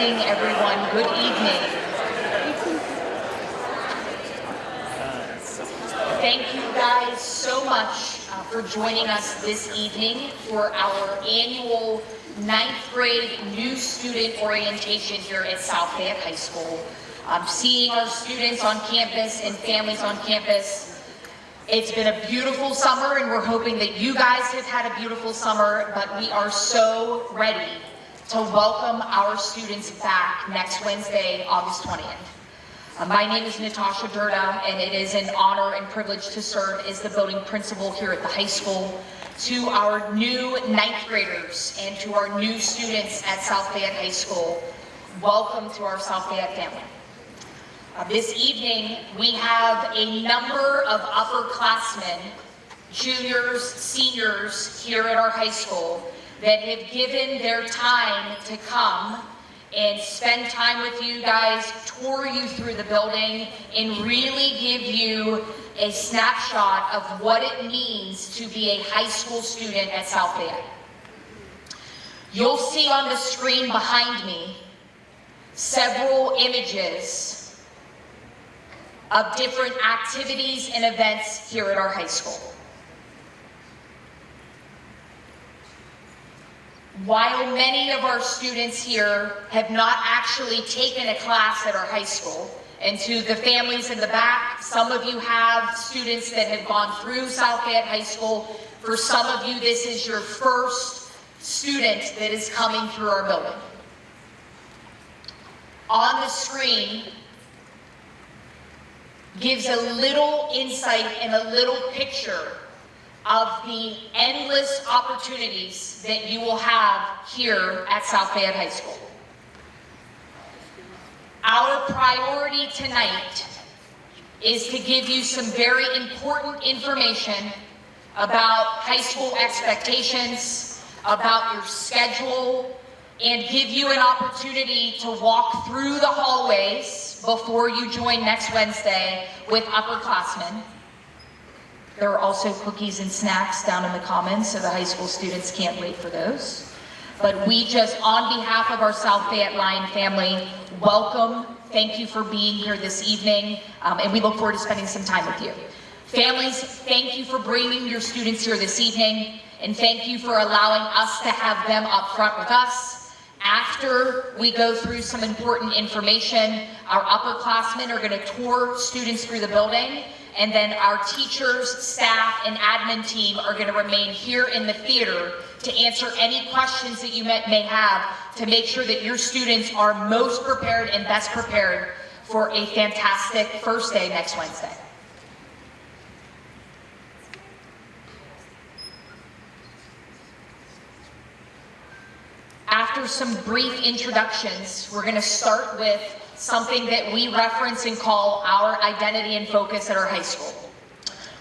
morning, everyone. Good evening. Thank you guys so much for joining us this evening for our annual 9th grade new student orientation here at South Fayette High School. Seeing our students on campus and families on campus, it's been a beautiful summer, and we're hoping that you guys have had a beautiful summer, but we are so ready to welcome our students back next Wednesday, August 20th. My name is Natasha Durda, and it is an honor and privilege to serve as the building principal here at the high school. To our new 9th graders and to our new students at South Fayette High School, welcome to our South Fayette family. This evening, we have a number of upperclassmen, juniors, seniors here at our high school that have given their time to come and spend time with you guys, tour you through the building, and really give you a snapshot of what it means to be a high school student at South Fayette. You'll see on the screen behind me several images of different activities and events here at our high school. While many of our students here have not actually taken a class at our high school, and to the families in the back, some of you have students that have gone through South Fayette High School. For some of you, this is your first student that is coming through our building. On the screen gives a little insight and a little picture of the endless opportunities that you will have here at South Fayette High School. Our priority tonight is to give you some very important information about high school expectations, about your schedule, and give you an opportunity to walk through the hallways before you join next Wednesday with upperclassmen. There are also cookies and snacks down in the commons, so the high school students can't wait for those. But we just, on behalf of our South Fayette Lion family, welcome. Thank you for being here this evening, and we look forward to spending some time with you. Families, thank you for bringing your students here this evening, and thank you for allowing us to have them up front with us. After we go through some important information, our upperclassmen are going to tour students through the building, and then our teachers, staff, and admin team are going to remain here in the theater to answer any questions that you may have to make sure that your students are most prepared and best prepared for a fantastic first day next Wednesday. After some brief introductions, we're going to start with something that we reference and call our identity and focus at our high school.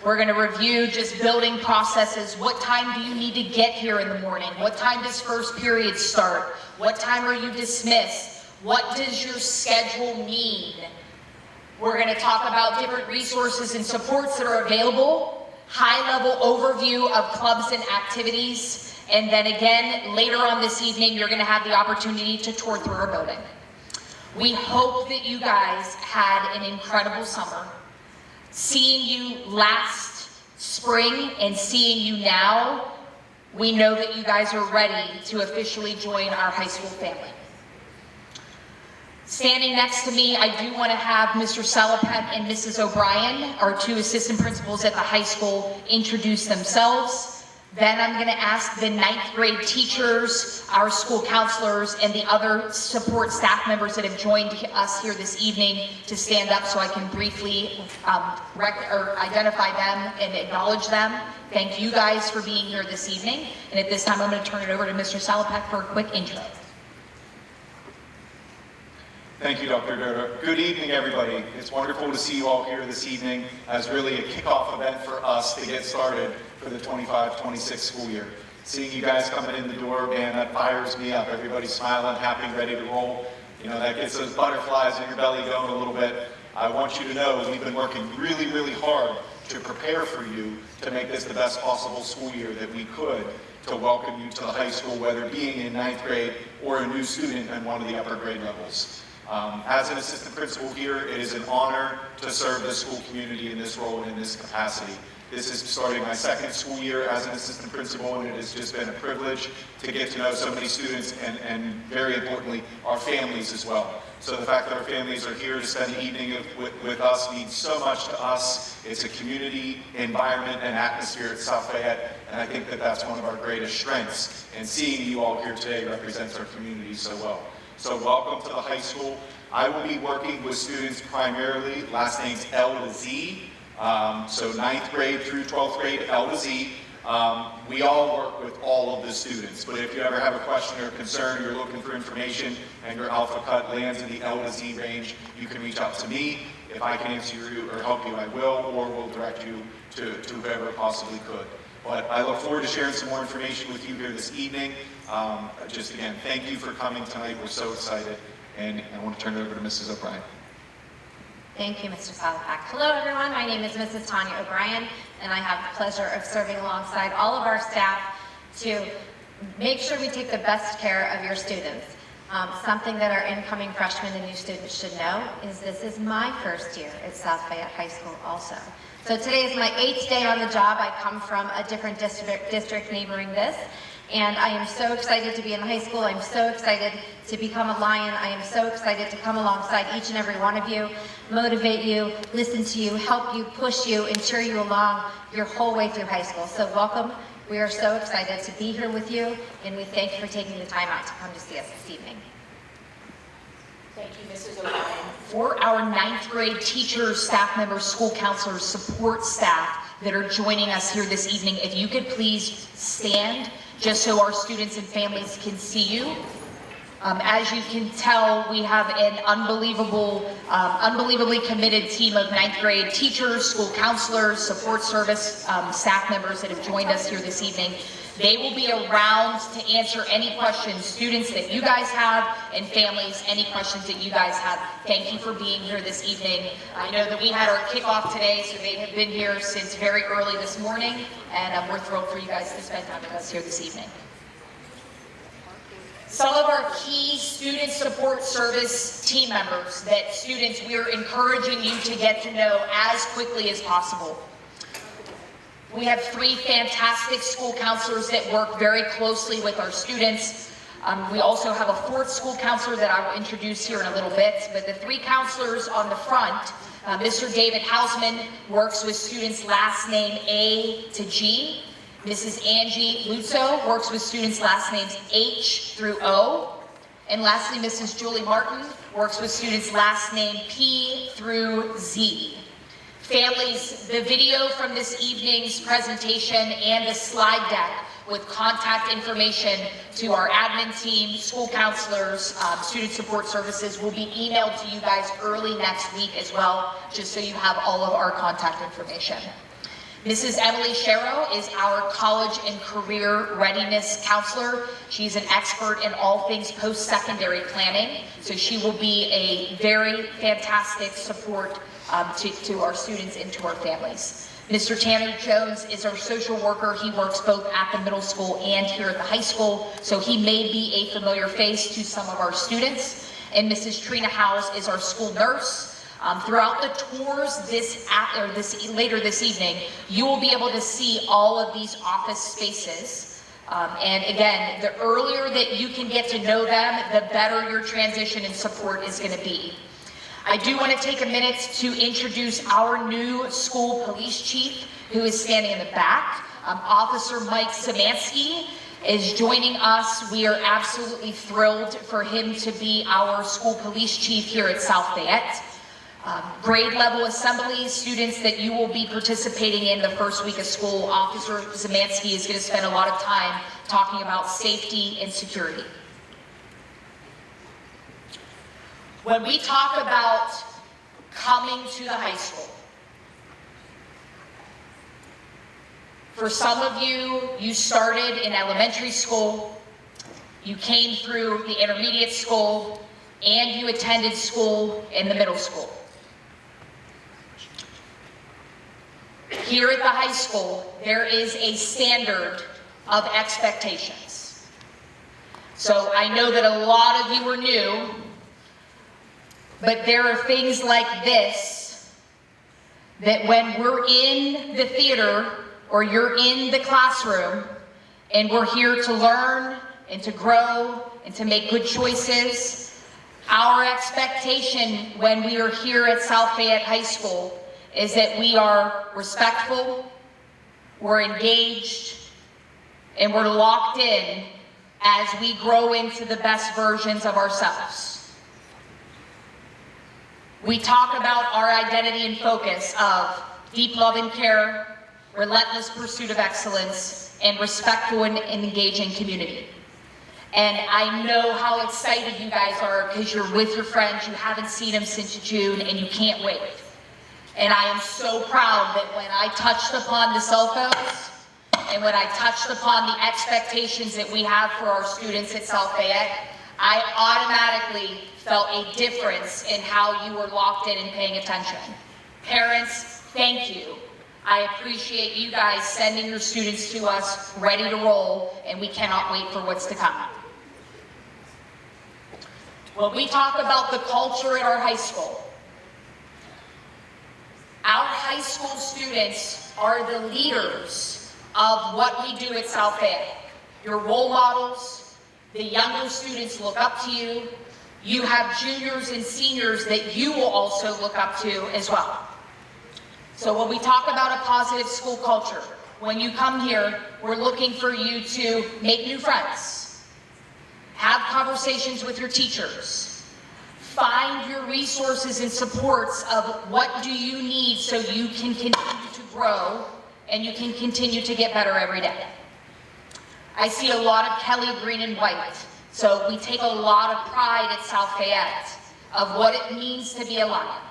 We're going to review just building processes. What time do you need to get here in the morning? What time does first period start? What time are you dismissed? What does your schedule mean? We're going to talk about different resources and supports that are available, high-level overview of clubs and activities, and then again, later on this evening, you're going to have the opportunity to tour through our building. We hope that you guys had an incredible summer. Seeing you last spring and seeing you now, we know that you guys are ready to officially join our high school family. Standing next to me, I do want to have Mr. Salapet and Mrs. O'Brien, our two assistant principals at the high school, introduce themselves. Then I'm going to ask the 9th grade teachers, our school counselors, and the other support staff members that have joined us here this evening to stand up so I can briefly identify them and acknowledge them. Thank you guys for being here this evening. And at this time, I'm going to turn it over to Mr. Salapet for a quick intro. Thank you, Dr. Durda. Good evening, everybody. It's wonderful to see you all here this evening as really a kickoff event for us to get started for the 25-26 school year. Seeing you guys coming in the door, man, that fires me up. Everybody's smiling, happy, ready to roll. You know, that gets those butterflies in your belly going a little bit. I want you to know we've been working really, really hard to prepare for you to make this the best possible school year that we could to welcome you to the high school, whether being in 9th grade or a new student in one of the upper grade levels. As an assistant principal here, it is an honor to serve the school community in this role and in this capacity. This is starting my second school year as an assistant principal, and it has just been a privilege to get to know so many students and very importantly, our families as well. So the fact that our families are here to spend the evening with us means so much to us. It's a community environment and atmosphere at South Fayette, and I think that that's one of our greatest strengths. And seeing you all here today represents our community so well. So welcome to the high school. I will be working with students primarily, last name's L to Z, so 9th grade through 12th grade, L to Z. We all work with all of the students, but if you ever have a question or concern, you're looking for information, and your alpha cut lands in the L to Z range, you can reach out to me. If I can answer you or help you, I will, or we'll direct you to whoever possibly could. But I look forward to sharing some more information with you here this evening. Just again, thank you for coming tonight. We're so excited, and I want to turn it over to Mrs. O'Brien. Thank you, Mr. Salapak. Hello, everyone. My name is Mrs. Tanya O'Brien, and I have the pleasure of serving alongside all of our staff to make sure we take the best care of your students. Something that our incoming freshmen and new students should know is this is my first year at South Fayette High School also. So today is my 8th day on the job. I come from a different district neighboring this, and I am so excited to be in the high school. I'm so excited to become a Lion. I am so excited to come alongside each and every one of you, motivate you, listen to you, help you, push you, and cheer you along your whole way through high school. So welcome. We are so excited to be here with you, and we thank you for taking the time out to come to see us this evening. Thank you, Mrs. O'Brien. For our 9th grade teachers, staff members, school counselors, support staff that are joining us here this evening, if you could please stand just so our students and families can see you. As you can tell, we have an unbelievably committed team of 9th grade teachers, school counselors, support service staff members that have joined us here this evening. They will be around to answer any questions, students, that you guys have, and families, any questions that you guys have. Thank you for being here this evening. I know that we had our kickoff today, so they have been here since very early this morning, and we're thrilled for you guys to spend time with us here this evening. Some of our key student support service team members that students we're encouraging you to get to know as quickly as possible. We have 3 fantastic school counselors that work very closely with our students. We also have a 4th school counselor that I will introduce here in a little bit, but the 3 counselors on the front, Mr. David Hausman works with students last name A to G. Mrs. Angie Luzzo works with students last names H through O. And lastly, Mrs. Julie Martin works with students last name P through Z. Families, the video from this evening's presentation and the slide deck with contact information to our admin team, school counselors, student support services will be emailed to you guys early next week as well, just so you have all of our contact information. Mrs. Emily Sharrow is our college and career readiness counselor. She's an expert in all things post-secondary planning, so she will be a very fantastic support to our students and to our families. Mr. Tanner Jones is our social worker. He works both at the middle school and here at the high school, so he may be a familiar face to some of our students. And Mrs. Trina Howes is our school nurse. Throughout the tours later this evening, you will be able to see all of these office spaces. And again, the earlier that you can get to know them, the better your transition and support is going to be. I do want to take a minute to introduce our new school police chief, who is standing in the back. Officer Mike Szymanski is joining us. We are absolutely thrilled for him to be our school police chief here at South Fayette. Grade level assemblies, students that you will be participating in the first week of school, Officer Szymanski is going to spend a lot of time talking about safety and security. When we talk about coming to the high school, for some of you, you started in elementary school, you came through the intermediate school, and you attended school in the middle school. Here at the high school, there is a standard of expectations. So I know that a lot of you are new, but there are things like this that when we're in the theater or you're in the classroom and we're here to learn and to grow and to make good choices, our expectation when we are here at South Fayette High School is that we are respectful, we're engaged, and we're locked in as we grow into the best versions of ourselves. We talk about our identity and focus of deep love and care, relentless pursuit of excellence, and respectful and engaging community. And I know how excited you guys are because you're with your friends, you haven't seen them since June, and you can't wait. And I am so proud that when I touched upon the cell phones, and when I touched upon the expectations that we have for our students at South Fayette, I automatically felt a difference in how you were locked in and paying attention. Parents, thank you. I appreciate you guys sending your students to us ready to roll, and we cannot wait for what's to come. When we talk about the culture at our high school, our high school students are the leaders of what we do at South Fayette. Your role models, the younger students look up to you. You have juniors and seniors that you will also look up to as well. So when we talk about a positive school culture, when you come here, we're looking for you to make new friends, have conversations with your teachers, find your resources and supports of what do you need so you can continue to grow and you can continue to get better every day. I see a lot of Kelly green and white, so we take a lot of pride at South Fayette of what it means to be a Lion.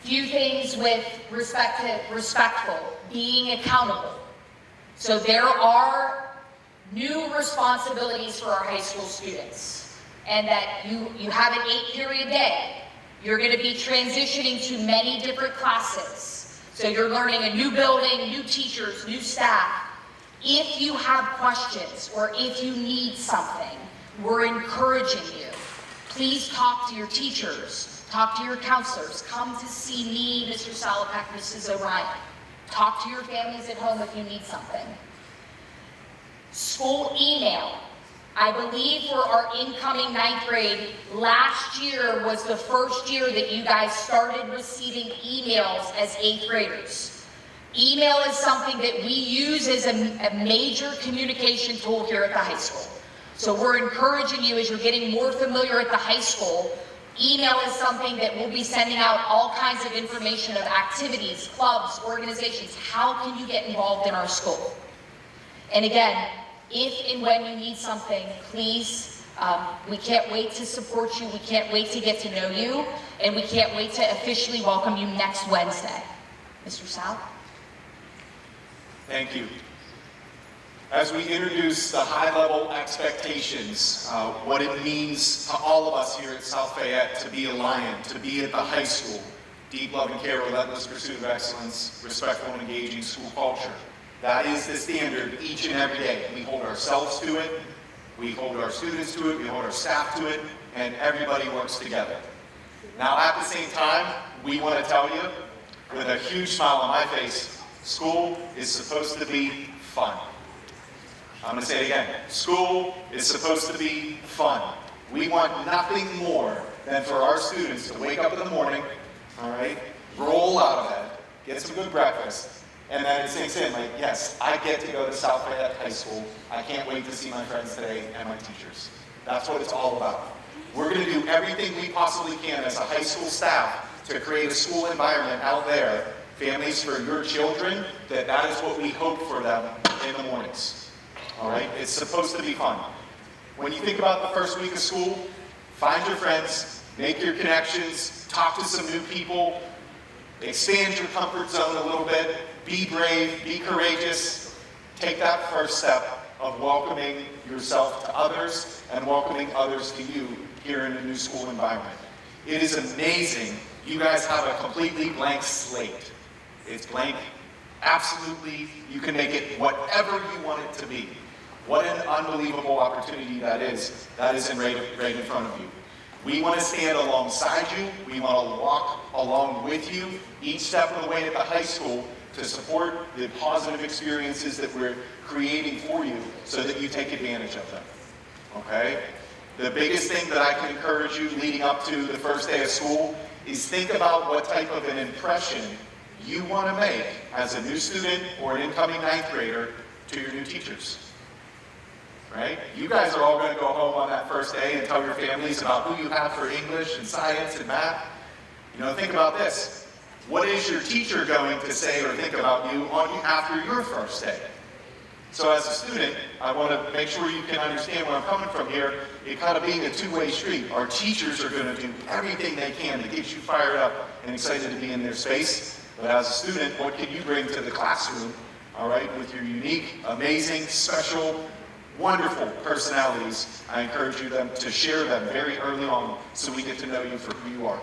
Few things with respectful, being accountable. So there are new responsibilities for our high school students, and that you have an 8-period day. You're going to be transitioning to many different classes. So you're learning a new building, new teachers, new staff. If you have questions or if you need something, we're encouraging you. Please talk to your teachers, talk to your counselors, come to see me, Mr. Salapak, Mrs. O'Brien. Talk to your families at home if you need something. School email. I believe for our incoming 9th grade, last year was the first year that you guys started receiving emails as 8th graders. Email is something that we use as a major communication tool here at the high school. So we're encouraging you as you're getting more familiar at the high school. Email is something that we'll be sending out all kinds of information of activities, clubs, organizations. How can you get involved in our school? And again, if and when you need something, please, we can't wait to support you, we can't wait to get to know you, and we can't wait to officially welcome you next Wednesday. Mr. Sal? Thank you. As we introduce the high-level expectations, what it means to all of us here at South Fayette to be a Lion, to be at the high school, deep love and care, relentless pursuit of excellence, respectful and engaging school culture. That is the standard each and every day. We hold ourselves to it, we hold our students to it, we hold our staff to it, and everybody works together. Now at the same time, we want to tell you, with a huge smile on my face, school is supposed to be fun. I'm going to say it again. School is supposed to be fun. We want nothing more than for our students to wake up in the morning, all right, roll out of bed, get some good breakfast, and then it sinks in, like, yes, I get to go to South Fayette High School. I can't wait to see my friends today and my teachers. That's what it's all about. We're going to do everything we possibly can as a high school staff to create a school environment out there, families for your children, that is what we hope for them in the mornings. All right? It's supposed to be fun. When you think about the first week of school, find your friends, make your connections, talk to some new people, expand your comfort zone a little bit, be brave, be courageous, take that first step of welcoming yourself to others and welcoming others to you here in a new school environment. It is amazing. You guys have a completely blank slate. It's blank. Absolutely, you can make it whatever you want it to be. What an unbelievable opportunity that is. That is right in front of you. We want to stand alongside you. We want to walk along with you each step of the way at the high school to support the positive experiences that we're creating for you so that you take advantage of them. Okay? The biggest thing that I can encourage you leading up to the first day of school is think about what type of an impression you want to make as a new student or an incoming ninth grader to your new teachers. Right? You guys are all going to go home on that first day and tell your families about who you have for English and science and math. You know, think about this. What is your teacher going to say or think about you after your first day? So as a student, I want to make sure you can understand where I'm coming from here. It kind of being a two-way street. Our teachers are going to do everything they can to get you fired up and excited to be in their space. But as a student, what can you bring to the classroom, all right, with your unique, amazing, special, wonderful personalities? I encourage you to share them very early on so we get to know you for who you are.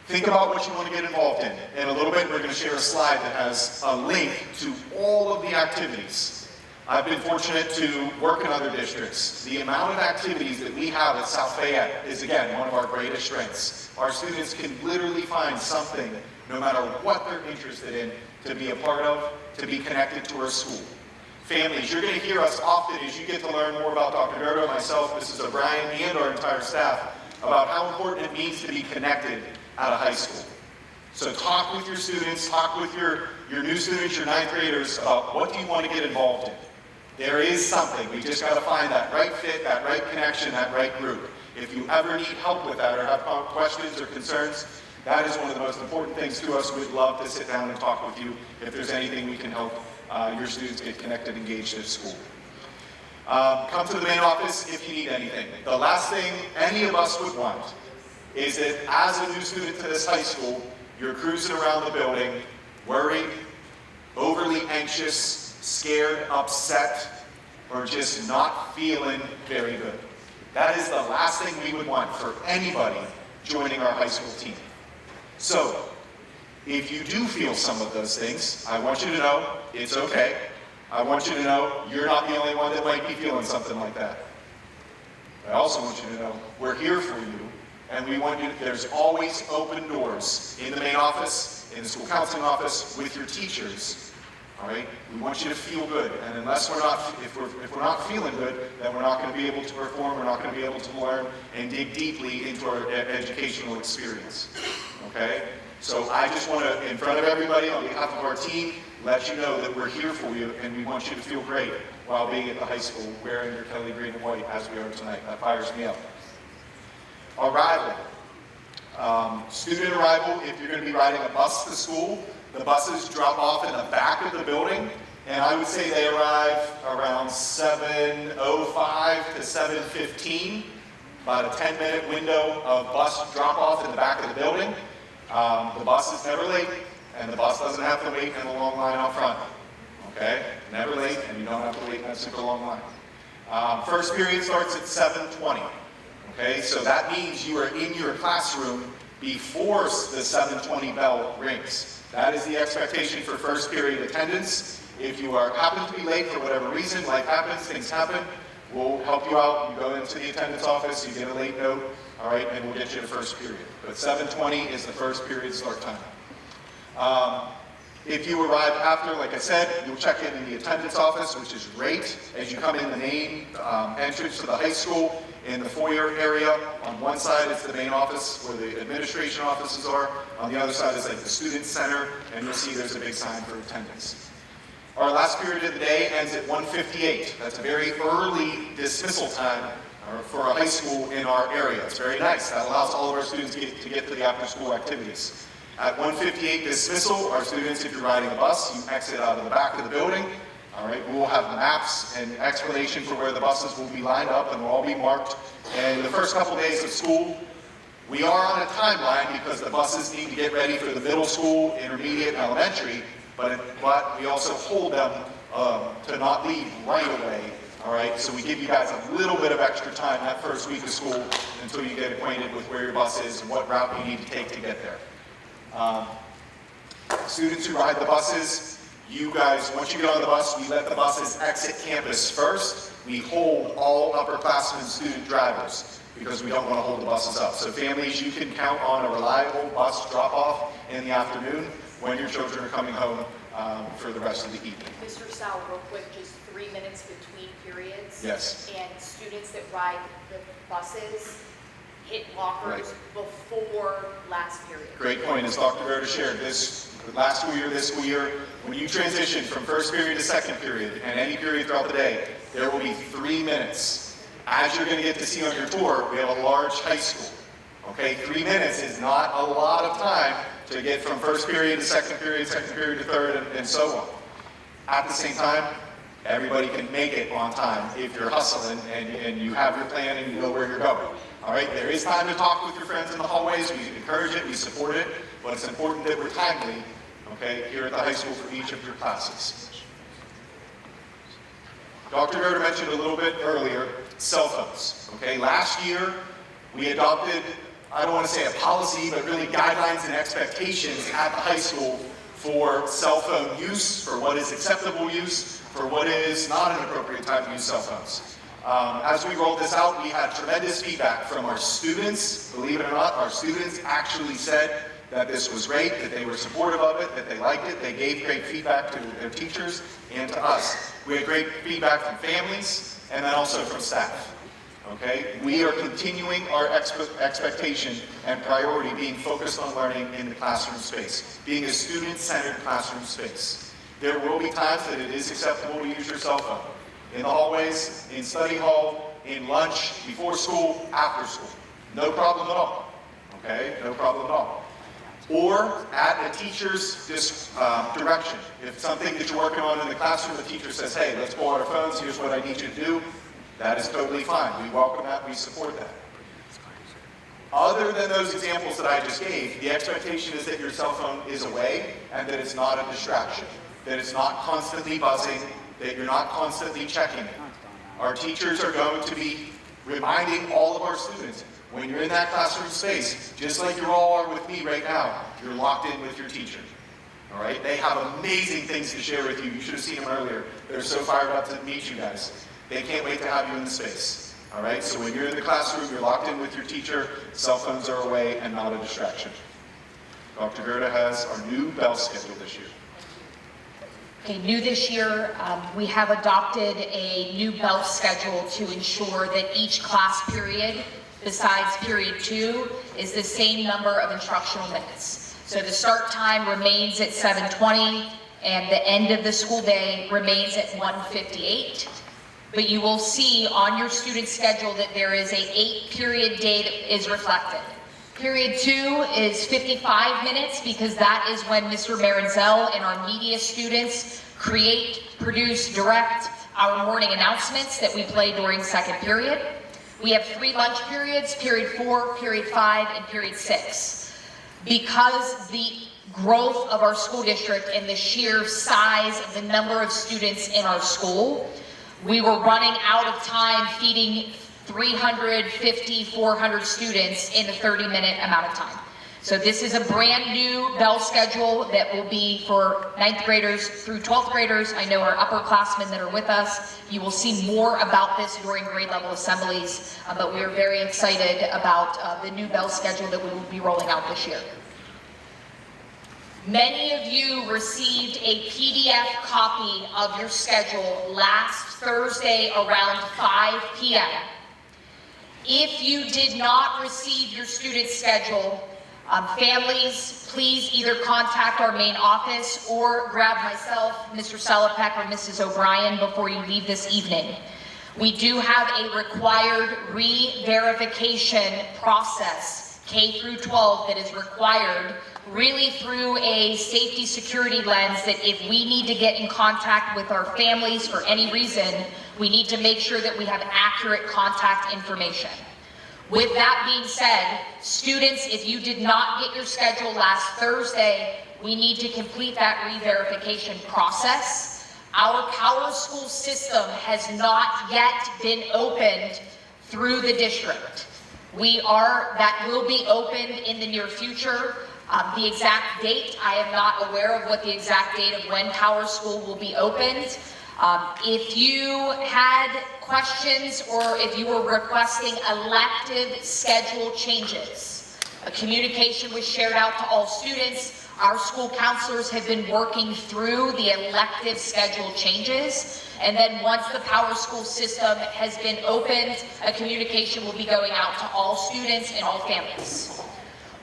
Think about what you want to get involved in. In a little bit, we're going to share a slide that has a link to all of the activities. I've been fortunate to work in other districts. The amount of activities that we have at South Fayette is, again, one of our greatest strengths. Our students can literally find something, no matter what they're interested in, to be a part of, to be connected to our school. Families, you're going to hear us often as you get to learn more about Dr. Durdo, myself, Mrs. O'Brien, and our entire staff about how important it means to be connected at a high school. So talk with your students, talk with your new students, your ninth graders about what do you want to get involved in. There is something. We just got to find that right fit, that right connection, that right group. If you ever need help with that or have questions or concerns, that is one of the most important things to us. We'd love to sit down and talk with you if there's anything we can help your students get connected, engaged at school. Come to the main office if you need anything. The last thing any of us would want is that as a new student to this high school, you're cruising around the building, worried, overly anxious, scared, upset, or just not feeling very good. That is the last thing we would want for anybody joining our high school team. So, if you do feel some of those things, I want you to know it's okay. I want you to know you're not the only one that might be feeling something like that. I also want you to know we're here for you, and we want you. There's always open doors in the main office, in the school counseling office, with your teachers. All right. We want you to feel good, and unless if we're not feeling good, then we're not going to be able to perform. We're not going to be able to learn and dig deeply into our educational experience. Okay. So I just want to, in front of everybody, on behalf of our team, let you know that we're here for you, and we want you to feel great while being at the high school wearing your Kelly green and white as we are tonight. That fires me up. Arrival. Student arrival, if you're going to be riding a bus to school, the buses drop off in the back of the building, and I would say they arrive around 7:05 to 7:15, about a 10-minute window of bus drop-off in the back of the building. The bus is never late, and the bus doesn't have to wait in a long line out front. Okay? Never late, and you don't have to wait in a super long line. First period starts at 7:20. Okay, so that means you are in your classroom before the 7:20 bell rings. That is the expectation for first period attendance. If you happen to be late for whatever reason, life happens, things happen, we'll help you out. You go into the attendance office, you get a late note, all right, and we'll get you to first period. But 7:20 is the first period start time. If you arrive after, like I said, you'll check in the attendance office, which is great. As you come in the main entrance to the high school, in the foyer area, on one side is the main office where the administration offices are. On the other side is like the student center, and you'll see there's a big sign for attendance. Our last period of the day ends at 1:58. That's a very early dismissal time for a high school in our area. It's very nice. That allows all of our students to get to the after-school activities. At 1:58 dismissal, our students, if you're riding a bus, you exit out of the back of the building. All right, we will have maps and explanation for where the buses will be lined up, and will all be marked. And the first couple days of school, we are on a timeline because the buses need to get ready for the middle school, intermediate, and elementary, but we also hold them to not leave right away. All right, so we give you guys a little bit of extra time that first week of school until you get acquainted with where your bus is and what route you need to take to get there. Students who ride the buses, you guys, once you get on the bus, we let the buses exit campus first. We hold all upperclassmen student drivers because we don't want to hold the buses up. So families, you can count on a reliable bus drop-off in the afternoon when your children are coming home for the rest of the evening. Mr. Sal, real quick, just 3 minutes between periods. Yes. And students that ride the buses hit lockers Right. before last period. Great point. As Dr. Rhoda shared, this school year, when you transition from first period to second period and any period throughout the day, there will be 3 minutes. As you're going to get to see on your tour, we have a large high school. Okay, 3 minutes is not a lot of time to get from first period to second period to third, and so on. At the same time, everybody can make it on time if you're hustling and you have your plan and you know where you're going. All right, there is time to talk with your friends in the hallways. We encourage it, we support it, but it's important that we're timely, okay, here at the high school for each of your classes. Dr. Gerda mentioned a little bit earlier, cell phones. Okay, last year we adopted, I don't want to say a policy, but really guidelines and expectations at the high school for cell phone use, for what is acceptable use, for what is not an appropriate time to use cell phones. As we rolled this out, we had tremendous feedback from our students. Believe it or not, our students actually said that this was great, that they were supportive of it, that they liked it. They gave great feedback to their teachers and to us. We had great feedback from families and then also from staff. Okay, we are continuing our expectation and priority being focused on learning in the classroom space, being a student-centered classroom space. There will be times that it is acceptable to use your cell phone. In the hallways, in study hall, in lunch, before school, after school. No problem at all. Okay, no problem at all. Or at a teacher's direction. If something that you're working on in the classroom, the teacher says, hey, let's pull out our phones, here's what I need you to do. That is totally fine. We welcome that, we support that. Other than those examples that I just gave, the expectation is that your cell phone is away and that it's not a distraction, that it's not constantly buzzing, that you're not constantly checking it. Our teachers are going to be reminding all of our students, when you're in that classroom space, just like you all are with me right now, you're locked in with your teacher. All right? They have amazing things to share with you. You should have seen them earlier. They're so fired up to meet you guys. They can't wait to have you in the space. All right? So when you're in the classroom, you're locked in with your teacher, cell phones are away and not a distraction. Dr. Gerda has our new bell schedule this year. Okay, new this year, we have adopted a new bell schedule to ensure that each class period, besides period 2, is the same number of instructional minutes. So the start time remains at 7:20 and the end of the school day remains at 1:58. But you will see on your student schedule that there is a 8-period day that is reflected. Period 2 is 55 minutes because that is when Mr. Marenzel and our media students create, produce, direct our morning announcements that we play during second period. We have 3 lunch periods, period 4, period 5, and period 6. Because the growth of our school district and the sheer size of the number of students in our school, we were running out of time feeding 350, 400 students in a 30-minute amount of time. So this is a brand new bell schedule that will be for 9th graders through 12th graders. I know our upperclassmen that are with us. You will see more about this during grade level assemblies, but we are very excited about the new bell schedule that we will be rolling out this year. Many of you received a PDF copy of your schedule last Thursday around 5 p.m. If you did not receive your student schedule, families, please either contact our main office or grab myself, Mr. Salopek, or Mrs. O'Brien before you leave this evening. We do have a required re-verification process, K through 12, that is required really through a safety security lens, that if we need to get in contact with our families for any reason, we need to make sure that we have accurate contact information. With that being said, students, if you did not get your schedule last Thursday, we need to complete that re-verification process. Our PowerSchool system has not yet been opened through the district. That will be opened in the near future. The exact date, I am not aware of what the exact date of when Power School will be opened. If you had questions or if you were requesting elective schedule changes, a communication was shared out to all students. Our school counselors have been working through the elective schedule changes. And then once the Power School system has been opened, a communication will be going out to all students and all families.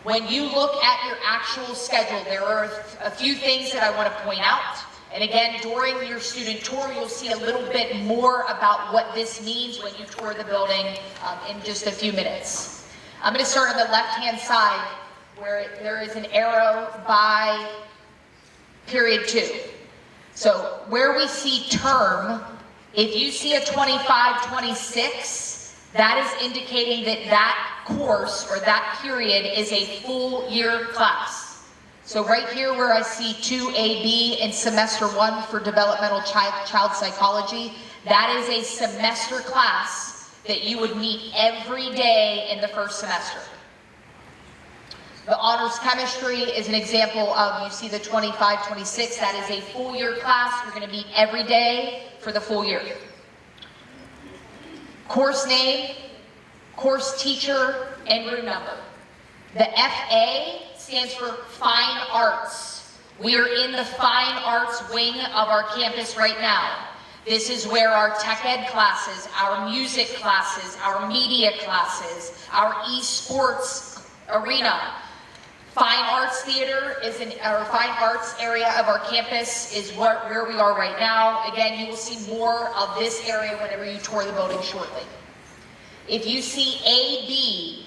When you look at your actual schedule, there are a few things that I want to point out. And again, during your student tour, you'll see a little bit more about what this means when you tour the building in just a few minutes. I'm going to start on the left-hand side where there is an arrow by period 2. So where we see term, if you see a 25-26, that is indicating that that course or that period is a full year class. So right here where I see 2AB in semester 1 for developmental child psychology, that is a semester class that you would meet every day in the first semester. The honors chemistry is an example of, you see the 25-26, that is a full year class. You're going to meet every day for the full year. Course name, course teacher, and room number. The FA stands for Fine Arts. We are in the Fine Arts wing of our campus right now. This is where our tech ed classes, our music classes, our media classes, our esports arena. Fine Arts Theater is our Fine Arts area of our campus is where we are right now. Again, you will see more of this area whenever you tour the building shortly. If you see AB,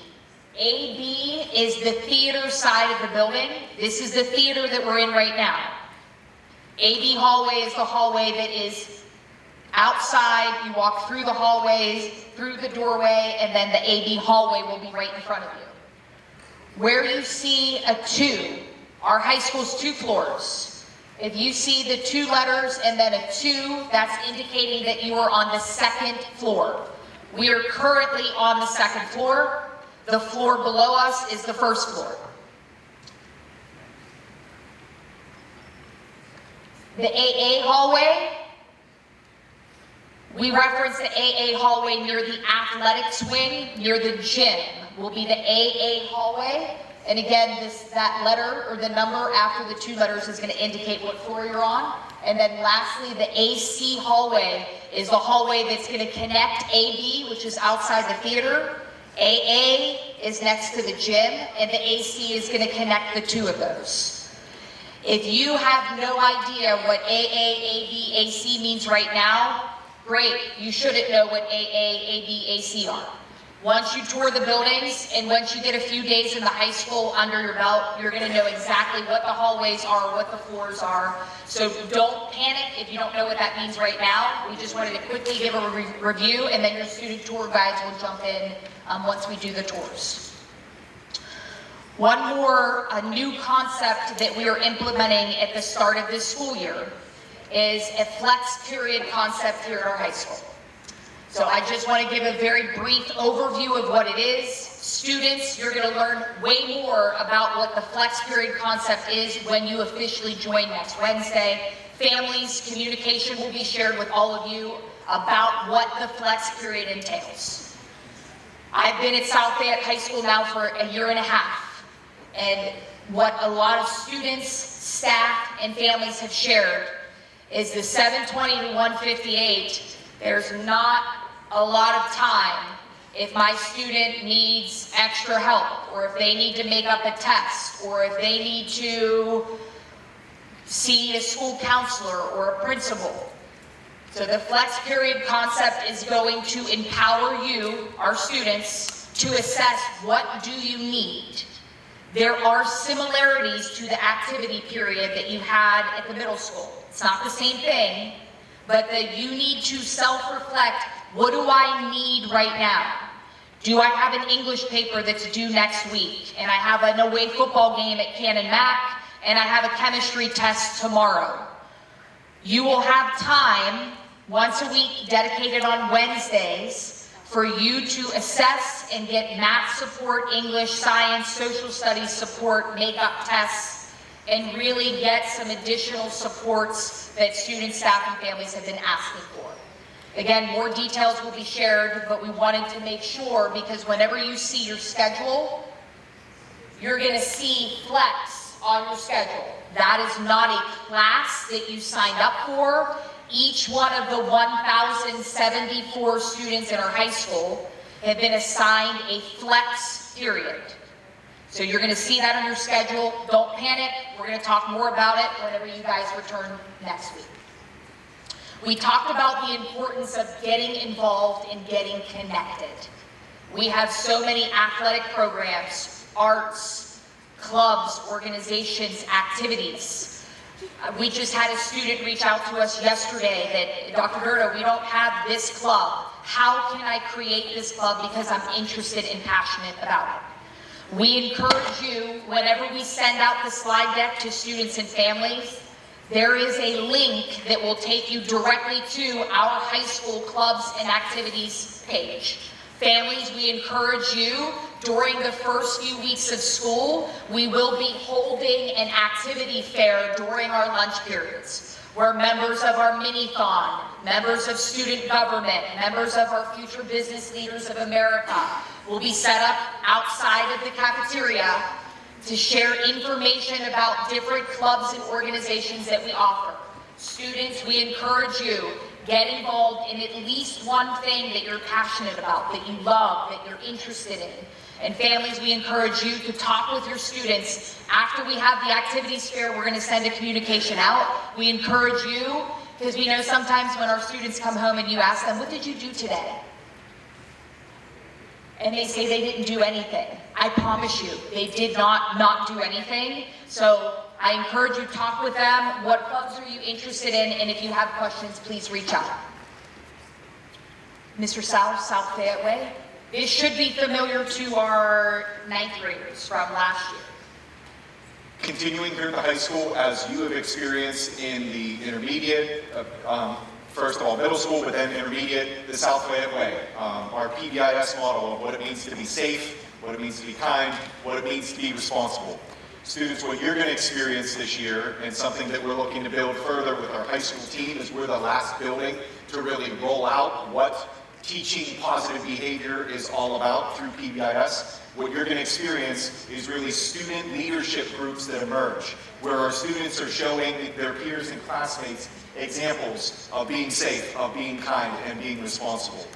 AB is the theater side of the building. This is the theater that we're in right now. AB hallway is the hallway that is outside. You walk through the hallways, through the doorway, and then the AB hallway will be right in front of you. Where you see a 2, our high school's 2 floors. If you see the 2 letters and then a 2, that's indicating that you are on the 2nd floor. We are currently on the 2nd floor. The floor below us is the 1st floor. The AA hallway, we reference the AA hallway near the athletics wing, near the gym, will be the AA hallway. And again, that letter or the number after the 2 letters is going to indicate what floor you're on. And then lastly, the AC hallway is the hallway that's going to connect AB, which is outside the theater. AA is next to the gym, and the AC is going to connect the 2 of those. If you have no idea what AA, AB, AC means right now, great, you shouldn't know what AA, AB, AC are. Once you tour the buildings and once you get a few days in the high school under your belt, you're going to know exactly what the hallways are, what the floors are. So don't panic if you don't know what that means right now. We just wanted to quickly give a review, and then your student tour guides will jump in once we do the tours. One more new concept that we are implementing at the start of this school year is a flex period concept here at our high school. So I just want to give a very brief overview of what it is. Students, you're going to learn way more about what the flex period concept is when you officially join next Wednesday. Families, communication will be shared with all of you about what the flex period entails. I've been at South Fayette High School now for a year and a half, and what a lot of students, staff, and families have shared is the 7:20 to 1:58. There's not a lot of time if my student needs extra help, or if they need to make up a test, or if they need to see a school counselor or a principal. So the flex period concept is going to empower you, our students, to assess what do you need. There are similarities to the activity period that you had at the middle school. It's not the same thing, but that you need to self-reflect, what do I need right now? Do I have an English paper that's due next week? And I have an away football game at Cannon Mac, and I have a chemistry test tomorrow. You will have time once a week dedicated on Wednesdays for you to assess and get math support, English, science, social studies support, makeup tests, and really get some additional supports that students, staff, and families have been asking for. Again, more details will be shared, but we wanted to make sure, because whenever you see your schedule, you're going to see flex on your schedule. That is not a class that you signed up for. Each one of the 1,074 students in our high school have been assigned a flex period. So you're going to see that on your schedule. Don't panic. We're going to talk more about it whenever you guys return next week. We talked about the importance of getting involved and getting connected. We have so many athletic programs, arts, clubs, organizations, activities. We just had a student reach out to us yesterday that, Dr. Gerda, we don't have this club. How can I create this club because I'm interested and passionate about it? We encourage you, whenever we send out the slide deck to students and families, there is a link that will take you directly to our high school clubs and activities page. Families, we encourage you, during the first few weeks of school, we will be holding an activity fair during our lunch periods, where members of our mini-thon, members of student government, members of our Future Business Leaders of America will be set up outside of the cafeteria to share information about different clubs and organizations that we offer. Students, we encourage you, get involved in at least one thing that you're passionate about, that you love, that you're interested in. And families, we encourage you to talk with your students. After we have the activities fair, we're going to send a communication out. We encourage you, because we know sometimes when our students come home and you ask them, what did you do today? And they say they didn't do anything. I promise you, they did not do anything. So I encourage you to talk with them. What clubs are you interested in? And if you have questions, please reach out. Mr. South Fayette Way. This should be familiar to our ninth graders from last year. Continuing here at the high school, as you have experienced in the intermediate, first of all middle school, but then intermediate, the South Fayette Way, our PBIS model of what it means to be safe, what it means to be kind, what it means to be responsible. Students, what you're going to experience this year, and something that we're looking to build further with our high school team, is we're the last building to really roll out what teaching positive behavior is all about through PBIS. What you're going to experience is really student leadership groups that emerge, where our students are showing their peers and classmates examples of being safe, of being kind, and being responsible.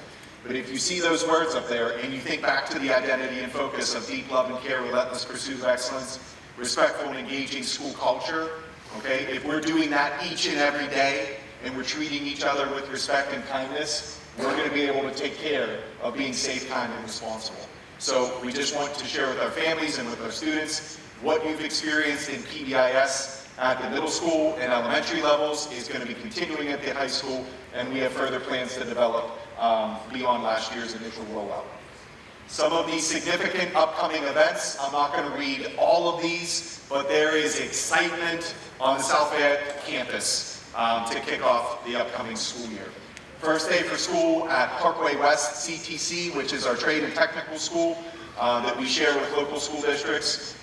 But if you see those words up there and you think back to the identity and focus of deep love and care, relentless pursuit of excellence, respectful and engaging school culture, okay, if we're doing that each and every day and we're treating each other with respect and kindness, we're going to be able to take care of being safe, kind, and responsible. So we just want to share with our families and with our students what you've experienced in PBIS at the middle school and elementary levels is going to be continuing at the high school, and we have further plans to develop beyond last year's initial rollout. Some of these significant upcoming events, I'm not going to read all of these, but there is excitement on the South Fayette campus to kick off the upcoming school year. First day for school at Parkway West CTC, which is our trade and technical school that we share with local school districts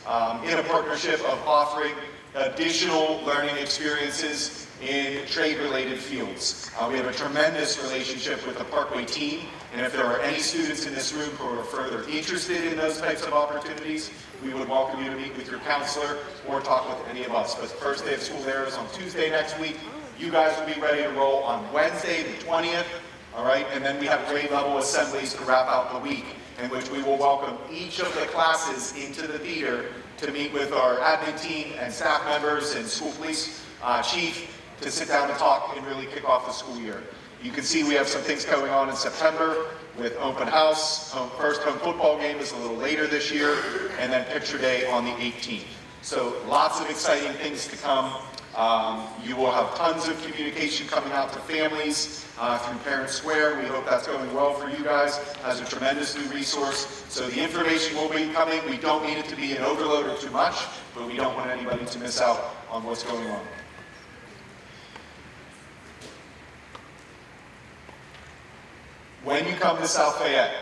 in a partnership of offering additional learning experiences in trade-related fields. We have a tremendous relationship with the Parkway team, and if there are any students in this room who are further interested in those types of opportunities, we would welcome you to meet with your counselor or talk with any of us. But the first day of school there is on Tuesday next week. You guys will be ready to roll on Wednesday, the 20th, all right? And then we have grade level assemblies to wrap out the week, in which we will welcome each of the classes into the theater to meet with our admin team and staff members and school police chief to sit down and talk and really kick off the school year. You can see we have some things going on in September with open house. First home football game is a little later this year, and then picture day on the 18th. So lots of exciting things to come. You will have tons of communication coming out to families through Parent Square. We hope that's going well for you guys as a tremendous new resource. So the information will be coming. We don't need it to be an overload or too much, but we don't want anybody to miss out on what's going on. When you come to South Fayette,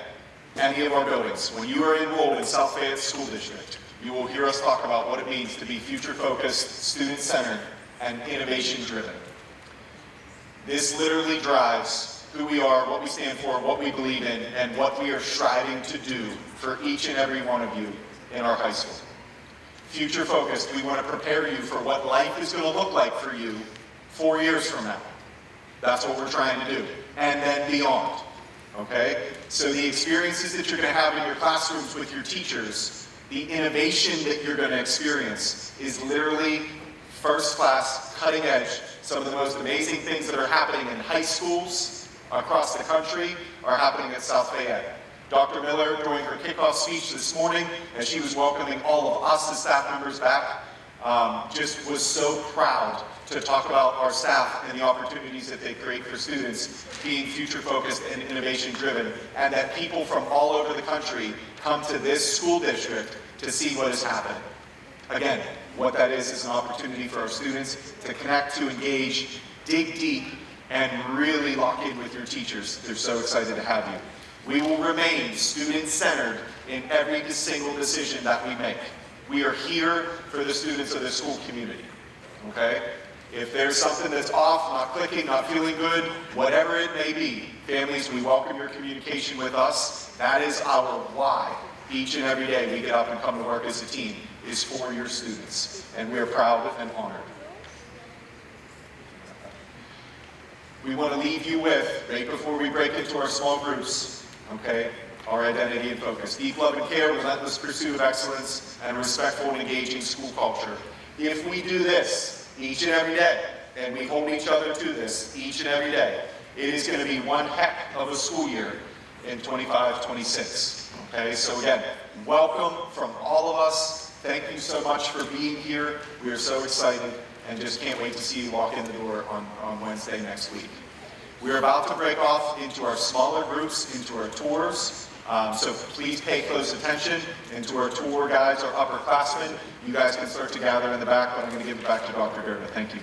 any of our buildings, when you are enrolled in South Fayette School District, you will hear us talk about what it means to be future-focused, student-centered, and innovation-driven. This literally drives who we are, what we stand for, what we believe in, and what we are striving to do for each and every one of you in our high school. Future-focused, we want to prepare you for what life is going to look like for you 4 years from now. That's what we're trying to do. And then beyond. Okay? So the experiences that you're going to have in your classrooms with your teachers, the innovation that you're going to experience is literally first class, cutting edge. Some of the most amazing things that are happening in high schools across the country are happening at South Fayette. Dr. Miller, during her kickoff speech this morning, as she was welcoming all of us as staff members back, just was so proud to talk about our staff and the opportunities that they create for students being future-focused and innovation-driven, and that people from all over the country come to this school district to see what is happening. Again, what that is an opportunity for our students to connect, to engage, dig deep, and really lock in with your teachers. They're so excited to have you. We will remain student-centered in every single decision that we make. We are here for the students of the school community, okay? If there's something that's off, not clicking, not feeling good, whatever it may be, families, we welcome your communication with us. That is our why. Each and every day we get up and come to work as a team is for your students, and we are proud and honored. We want to leave you with, right before we break into our small groups, okay, our identity and focus. Deep love and care, relentless pursuit of excellence, and respectful and engaging school culture. If we do this each and every day, and we hold each other to this each and every day, it is going to be one heck of a school year in 25-26. Okay, so again, welcome from all of us. Thank you so much for being here. We are so excited and just can't wait to see you walk in the door on Wednesday next week. We're about to break off into our smaller groups, into our tours. So please pay close attention. Into our tour guides, our upperclassmen. You guys can start to gather in the back, but I'm going to give it back to Dr. Gerda. Thank you.